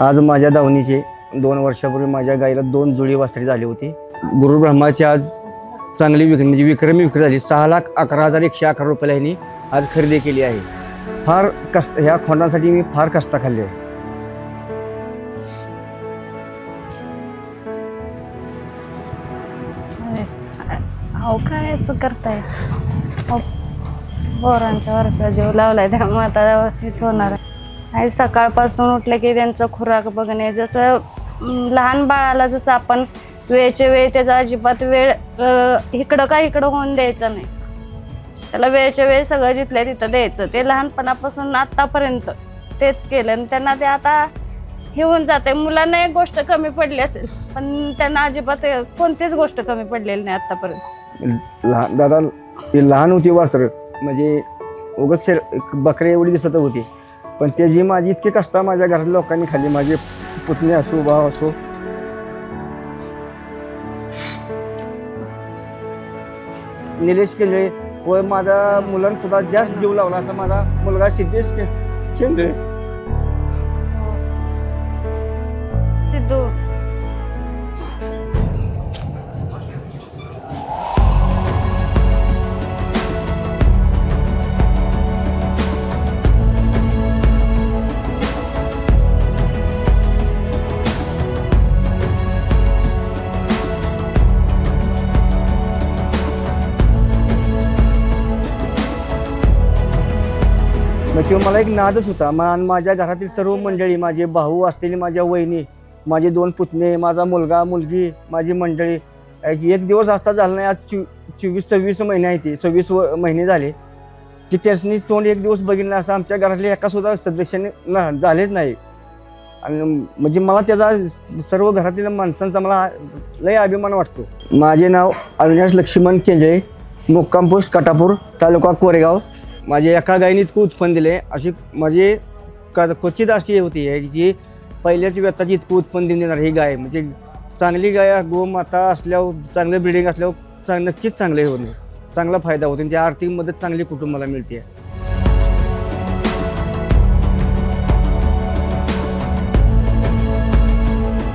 आज माझ्या दावणीचे 2 वर्षापूर्वी माझ्या गाईला 2 जुळी वासरे झाली होती। गुरु ब्रह्माची आज चांगली विक्री म्हणजे विक्रमी विक्री झाली। 6,11,111 रुपयाला ह्यांनी आज खरेदी केली आहे। फार कष्ट ह्या खोंडांसाठी मी फार कष्ट खाल्ले। अहो काय असं करताय? पोरांच्या वरचा जीव लावलाय त्यामुळे आता हेच होणार आहे। सकाळपासून उठले की त्यांचं खुराक बघणे, जसं लहान बाळाला जसं आपण वेळच्या वेळी त्याचा अजिबात वेळ इकडं होऊन द्यायचं नाही, त्याला वेळच्या वेळी सगळं जिथल्या तिथं द्यायचं। ते लहानपणापासून आत्तापर्यंत तेच केलं आणि त्यांना ते आता हे होऊन जाते। मुलांना एक गोष्ट कमी पडली असेल पण त्यांना अजिबात कोणतीच गोष्ट कमी पडलेली नाही आत्तापर्यंत। दादा ती लहान होती वासर, म्हणजे उगाच बकरे एवढी दिसत होती, पण ते जी माझी इतके कष्ट माझ्या घरातल्या लोकांनी खाल्ली, माझे पुतणे असो भाव असो। निलेश केंद्रे व माझ्या मुलांसुद्धा जास्त जीव लावला असा माझा मुलगा सिद्धेश केंद्रे। सिद्धू मग तो मला एक नादच होता। माझ्या घरातील सर्व मंडळी, माझे भाऊ असलेली माझ्या वहिनी, माझे 2 पुतणे, माझा मुलगा मुलगी, माझी मंडळी, एक दिवस असा झाला नाही। आज 24-26 महिने आहे, ते 26 महिने झाले की त्यांनी तोंड एक दिवस बघितलं असं आमच्या घरातले एका सुद्धा सदस्याने झालेच नाही। आणि म्हणजे मला त्याचा सर्व घरातील माणसांचा मला लय अभिमान वाटतो। माझे नाव अविनाश लक्ष्मण केंद्रे, मुक्काम पोस्ट कटापूर, तालुका कोरेगाव। माझे एका गायीने इतकं उत्पन्न दिले, अशी माझे क्वचित अशी होती जी पहिल्याच व्यताची इतकं उत्पन्न देणार ही गाय। म्हणजे चांगली गाय गोमाता असल्यावर, चांगलं ब्रिडिंग असल्यावर नक्कीच चांगले होणे, चांगला फायदा होतो आणि त्या आर्थिक मदत चांगली कुटुंबाला मिळते।